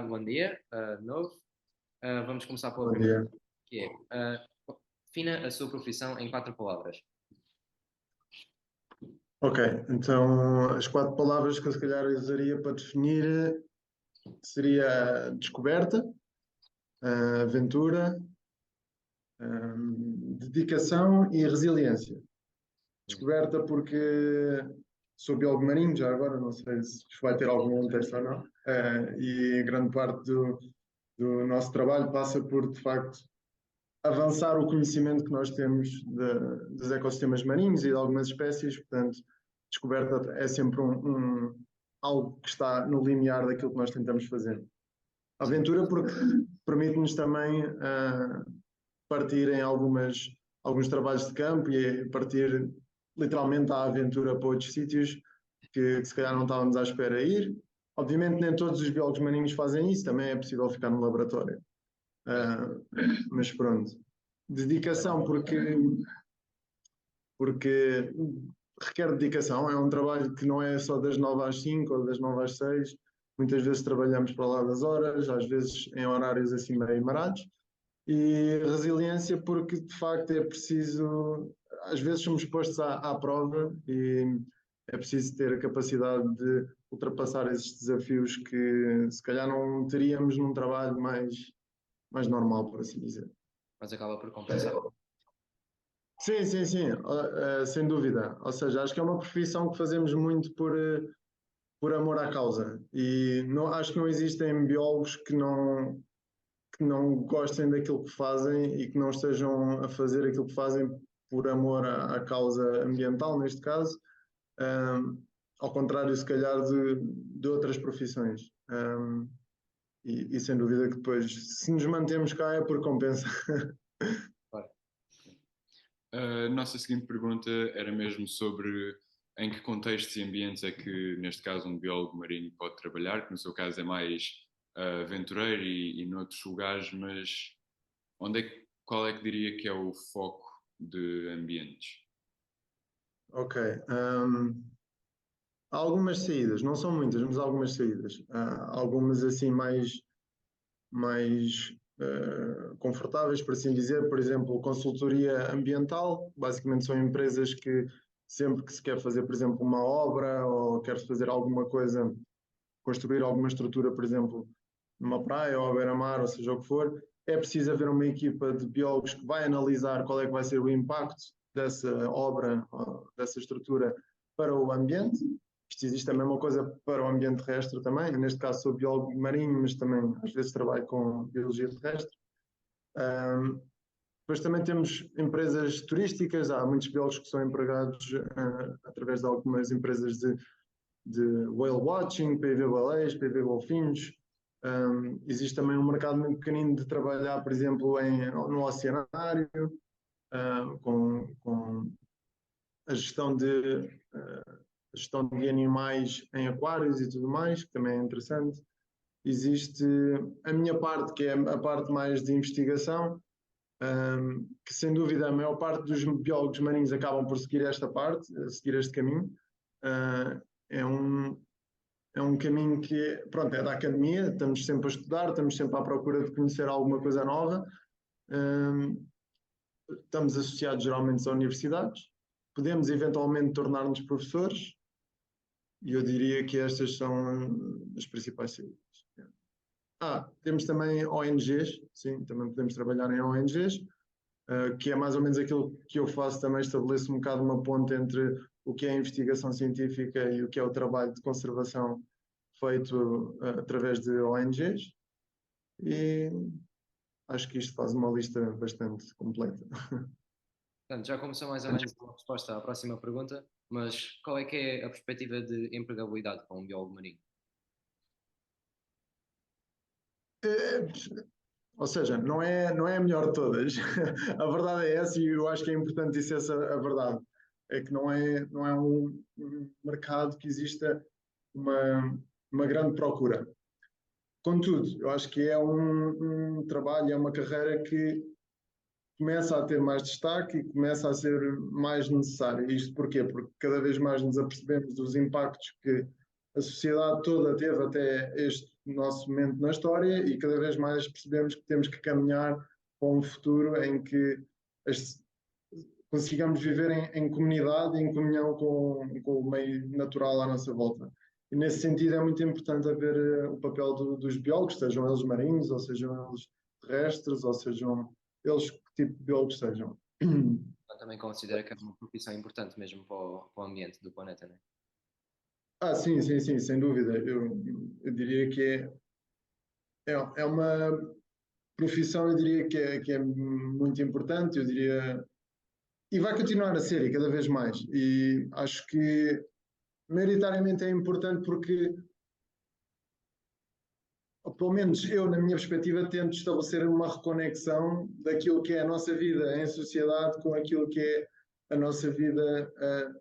Bom dia, de novo. Vamos começar pela Bom primeira, dia. que é, defina a sua profissão em quatro palavras. Ok, então as quatro palavras que eu se calhar usaria para definir seria descoberta, aventura, dedicação e resiliência. Hum. Descoberta porque sou biólogo marinho, já agora, não sei se isto vai ter algum contexto ou não, e grande parte do nosso trabalho passa por, de facto, avançar o conhecimento que nós temos dos ecossistemas marinhos e de algumas espécies, portanto, descoberta é sempre algo que está no limiar daquilo que nós tentamos fazer. Sim. Aventura porque permite-nos também partir em alguns trabalhos de campo e partir literalmente à aventura para outros sítios que se calhar não estávamos à espera de ir. Obviamente nem todos os biólogos marinhos fazem isso, também é possível ficar no laboratório. Ok. Uh, mas pronto. Dedicação porque requer dedicação, é um trabalho que não é só das 9 às 5 ou das 9 às 6. Muitas vezes trabalhamos para lá das horas, às vezes em horários assim meio marados. E resiliência porque de facto é preciso, às vezes somos postos à prova e é preciso ter a capacidade de ultrapassar esses desafios que se calhar não teríamos num trabalho mais normal, por assim dizer. Mas acaba por compensar. Sim, sim, sim, sem dúvida. Ou seja, acho que é uma profissão que fazemos muito por amor à causa. E não, acho que não existem biólogos que não gostem daquilo que fazem e que não estejam a fazer aquilo que fazem por amor à causa ambiental, neste caso, um, ao contrário, se calhar, de outras profissões. E sem dúvida que depois, se nos mantemos cá, é por compensa. Claro. A nossa seguinte pergunta era mesmo sobre em que contextos e ambientes é que, neste caso, um biólogo marinho pode trabalhar, que no seu caso é mais aventureiro e noutros lugares, mas qual é que diria que é o foco de ambientes? Ok. Há algumas saídas, não são muitas, mas há algumas saídas. Há algumas assim mais confortáveis, por assim dizer. Por exemplo, consultoria ambiental, basicamente são empresas que sempre que se quer fazer, por exemplo, uma obra ou quer fazer alguma coisa, construir alguma estrutura, por exemplo, numa praia ou à beira-mar, ou seja o que for, é preciso haver uma equipa de biólogos que vai analisar qual é que vai ser o impacto dessa obra, dessa estrutura para o ambiente. Isto existe a mesma coisa para o ambiente terrestre também. Neste caso sou biólogo marinho, mas também às vezes trabalho com biologia terrestre. Um, Depois também temos empresas turísticas, há muitos biólogos que são empregados através de algumas empresas de whale watching, para ir ver baleias, para ir ver golfinhos. Existe também um mercado muito pequenino de trabalhar, por exemplo, no oceanário, com a gestão de animais em aquários e tudo mais, que também é interessante. Existe a minha parte, que é a parte mais de investigação, que sem dúvida a maior parte dos biólogos marinhos acabam por seguir esta parte, seguir este caminho. Uh, é um, é um caminho que, pronto, é da academia, estamos sempre a estudar, estamos sempre à procura de conhecer alguma coisa nova. Um, Estamos associados geralmente a universidades, podemos eventualmente tornar-nos professores, e eu diria que estas são as principais saídas. Temos também ONGs, sim, também podemos trabalhar em ONGs, que é mais ou menos aquilo que eu faço, também estabeleço um bocado uma ponte entre o que é a investigação científica e o que é o trabalho de conservação feito através de ONGs, e acho que isto faz uma lista bastante completa. Portanto, já começou mais ou menos a resposta à próxima pergunta, mas qual é que é a perspectiva de empregabilidade para um biólogo marinho? Eh, Ou seja, não é a melhor de todas. A verdade é essa, e eu acho que é importante dizer essa a verdade. É que não é um mercado que exista uma grande procura. Contudo, eu acho que é um trabalho, é uma carreira que começa a ter mais destaque e começa a ser mais necessária. Isto porquê? Porque cada vez mais nos apercebemos dos impactos que a sociedade toda teve até este nosso momento na história e cada vez mais percebemos que temos que caminhar para um futuro em que consigamos viver em comunidade e em comunhão com o meio natural à nossa volta. E nesse sentido é muito importante haver o papel dos biólogos, sejam eles marinhos, ou sejam eles terrestres, ou sejam eles que tipo de biólogos sejam. Eu também considero que é uma profissão importante mesmo para o ambiente do planeta, né? Sim, sem dúvida. Eu diria que é uma profissão, eu diria que é muito importante, eu diria, e vai continuar a ser, e cada vez mais. E acho que maioritariamente é importante porque, ou pelo menos eu, na minha perspectiva, tento estabelecer uma reconexão daquilo que é a nossa vida em sociedade com aquilo que é a nossa vida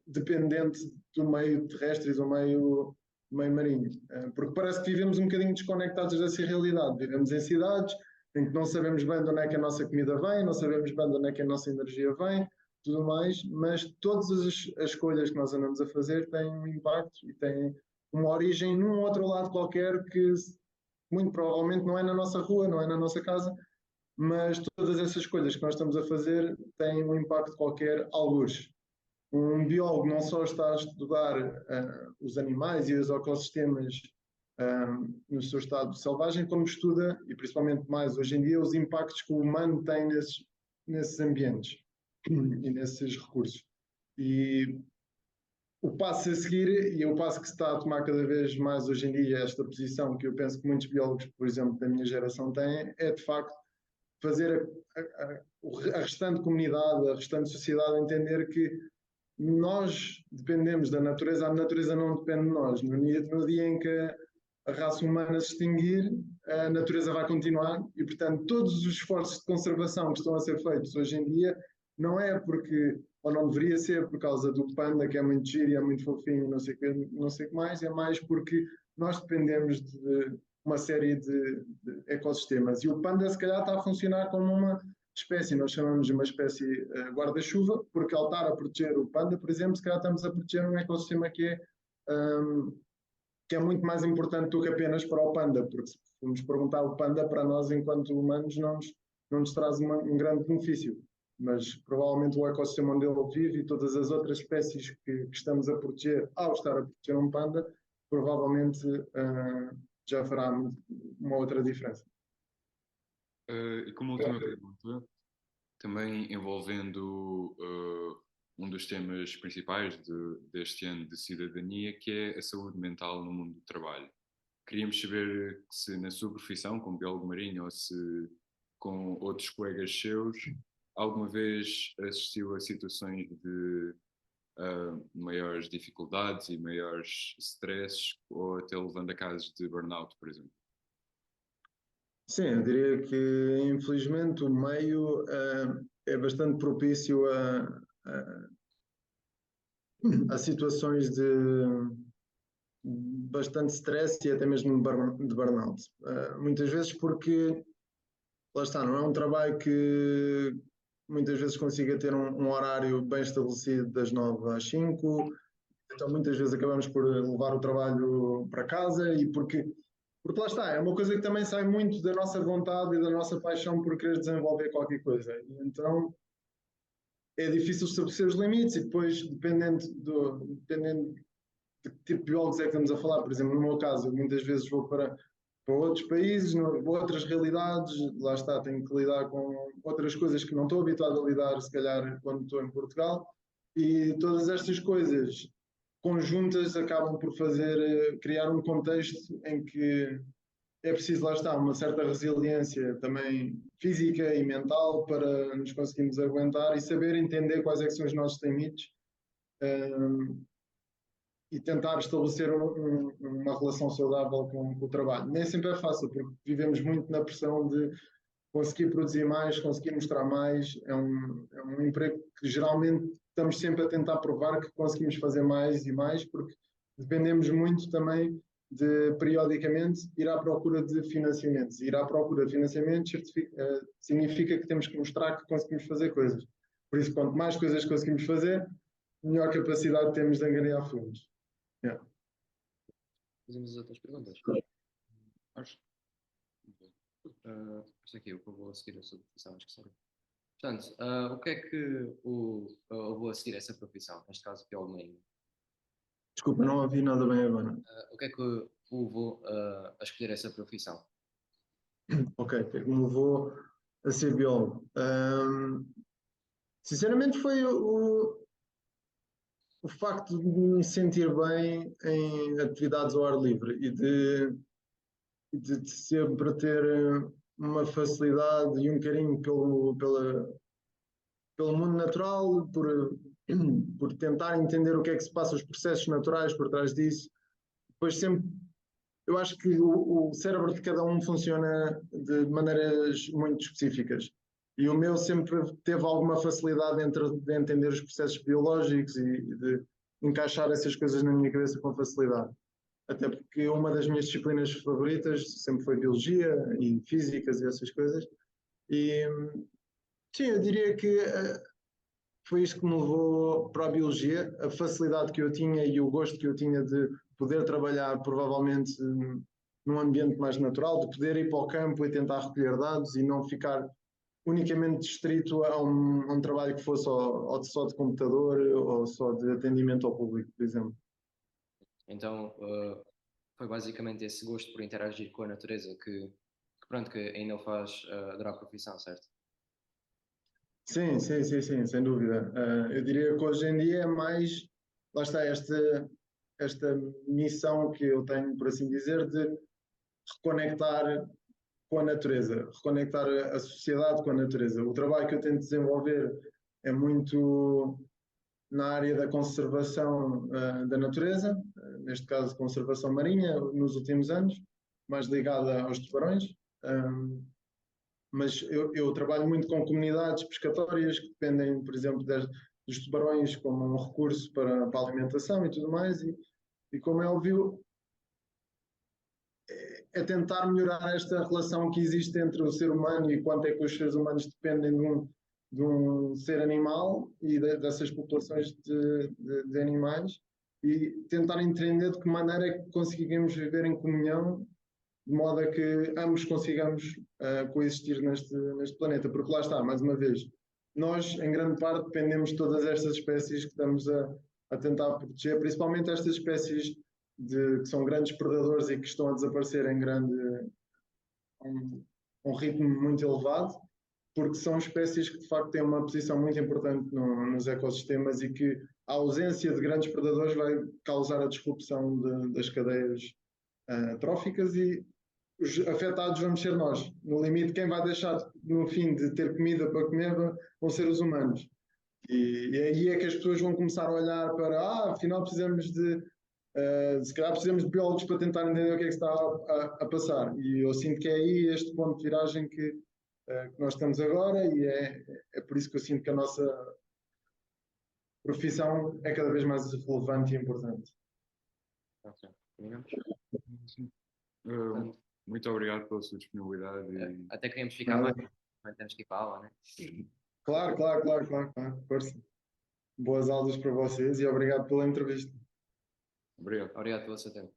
dependente do meio terrestre e do meio marinho. Porque parece que vivemos um bocadinho desconectados dessa realidade. Vivemos em cidades em que não sabemos bem de onde é que a nossa comida vem, não sabemos bem de onde é que a nossa energia vem, tudo mais, mas todas as escolhas que nós andamos a fazer têm um impacto e têm uma origem num outro lado qualquer que muito provavelmente não é na nossa rua, não é na nossa casa, mas todas essas escolhas que nós estamos a fazer têm um impacto qualquer, algures. Um biólogo não só está a estudar os animais e os ecossistemas no seu estado selvagem, como estuda, e principalmente mais hoje em dia, os impactos que o humano tem nesses ambientes e nesses recursos. E o passo a seguir, e o passo que se está a tomar cada vez mais hoje em dia, esta posição que eu penso que muitos biólogos, por exemplo, da minha geração têm, é de facto fazer a restante comunidade, a restante sociedade entender que nós dependemos da natureza, a natureza não depende de nós. No dia em que a raça humana se extinguir, a natureza vai continuar e, portanto, todos os esforços de conservação que estão a ser feitos hoje em dia não é porque, ou não deveria ser por causa do panda, que é muito giro e é muito fofinho, não sei o que mais, é mais porque nós dependemos de uma série de ecossistemas. E o panda, se calhar, está a funcionar como uma espécie, nós chamamos de uma espécie guarda-chuva, porque ao estar a proteger o panda, por exemplo, se calhar estamos a proteger um ecossistema que é muito mais importante do que apenas para o panda, porque se formos perguntar o panda, para nós, enquanto humanos, não nos traz um grande benefício. Mas provavelmente o ecossistema onde ele vive e todas as outras espécies que estamos a proteger, ao estar a proteger um panda, provavelmente já fará uma outra diferença. E como última pergunta, também envolvendo um dos temas principais deste ano de cidadania, que é a saúde mental no mundo do trabalho. Queríamos saber se na sua profissão, como biólogo marinho, ou se com outros colegas seus, alguma vez assistiu a situações de maiores dificuldades e maiores stresses, ou até levando a casos de burnout, por exemplo. Sim, eu diria que infelizmente o meio é bastante propício a situações de bastante stress e até mesmo de burnout. Muitas vezes porque, lá está, não é um trabalho que muitas vezes consiga ter um horário bem estabelecido das 9 às 5, então muitas vezes acabamos por levar o trabalho para casa e porque lá está, é uma coisa que também sai muito da nossa vontade e da nossa paixão por querer desenvolver qualquer coisa. E então é difícil estabelecer os limites e depois, dependendo de que tipo de biólogos é que estamos a falar, por exemplo, no meu caso, eu muitas vezes vou para outros países, outras realidades, lá está, tenho que lidar com outras coisas que não estou habituado a lidar, se calhar, quando estou em Portugal, e todas estas coisas conjuntas acabam por criar um contexto em que é preciso, lá está, uma certa resiliência também física e mental para nos conseguirmos aguentar e saber entender quais é que são os nossos limites e tentar estabelecer uma relação saudável com o trabalho. Nem sempre é fácil, porque vivemos muito na pressão de conseguir produzir mais, conseguir mostrar mais. É um emprego que geralmente estamos sempre a tentar provar que conseguimos fazer mais e mais, porque dependemos muito também de, periodicamente, ir à procura de financiamentos. Ir à procura de financiamentos significa que temos que mostrar que conseguimos fazer coisas. Por isso, quanto mais coisas conseguimos fazer, melhor capacidade temos de angariar fundos. Yeah. Fazemos as outras perguntas. Acho. Isto aqui, o que eu vou a seguir a sua profissão, acho que sabe. Portanto, o que é que eu vou a seguir essa profissão? Neste caso, biólogo marinho. Desculpa, não ouvi nada bem agora. O que é que o levou a escolher essa profissão? Ok, o que é que me levou a ser biólogo? Sinceramente foi o facto de me sentir bem em atividades ao ar livre e de sempre ter uma facilidade e um carinho pelo mundo natural, por tentar entender o que é que se passa, os processos naturais por trás disso. Depois sempre, eu acho que o cérebro de cada um funciona de maneiras muito específicas. E o meu sempre teve alguma facilidade de entender os processos biológicos e de encaixar essas coisas na minha cabeça com facilidade. Até porque uma das minhas disciplinas favoritas sempre foi biologia e físicas e essas coisas. E sim, eu diria que foi isto que me levou para a biologia, a facilidade que eu tinha e o gosto que eu tinha de poder trabalhar provavelmente num ambiente mais natural, de poder ir para o campo e tentar recolher dados e não ficar unicamente distrito a um trabalho que fosse só de computador ou só de atendimento ao público, por exemplo. Então, foi basicamente esse gosto por interagir com a natureza pronto, que ainda o faz adorar a profissão, certo? Sim, sim, sim, sim, sem dúvida. Eu diria que hoje em dia é mais, lá está, esta missão que eu tenho, por assim dizer, de reconectar com a natureza, reconectar a sociedade com a natureza. O trabalho que eu tento desenvolver é muito na área da conservação da natureza, neste caso conservação marinha, nos últimos anos, mais ligada aos tubarões. Mas eu trabalho muito com comunidades pescatórias que dependem, por exemplo, dos tubarões como um recurso para a alimentação e tudo mais, e como é óbvio, é tentar melhorar esta relação que existe entre o ser humano e quanto é que os seres humanos dependem de um ser animal e dessas populações de animais, e tentar entender de que maneira é que conseguimos viver em comunhão de modo a que ambos consigamos coexistir neste planeta. Porque lá está, mais uma vez, nós, em grande parte, dependemos de todas estas espécies que estamos a tentar proteger, principalmente estas espécies que são grandes predadores e que estão a desaparecer um ritmo muito elevado, porque são espécies que, de facto, têm uma posição muito importante nos ecossistemas e que a ausência de grandes predadores vai causar a disrupção das cadeias tróficas e os afetados vamos ser nós. No limite, quem vai deixar, no fim, de ter comida para comer vão ser os humanos. E aí é que as pessoas vão começar a olhar para, afinal precisamos se calhar precisamos de biólogos para tentar entender o que é que está a passar. E eu sinto que é aí este ponto de viragem que nós estamos agora e é por isso que eu sinto que a nossa profissão é cada vez mais relevante e importante. Ok, combinamos? Sim. Portanto, Muito obrigado pela sua disponibilidade. até queríamos ficar Nada. mais, mas temos que ir para a aula, né? Claro, claro, claro, claro, claro. Força. Boas aulas para vocês e obrigado pela entrevista. Obrigado. Obrigado pelo seu tempo.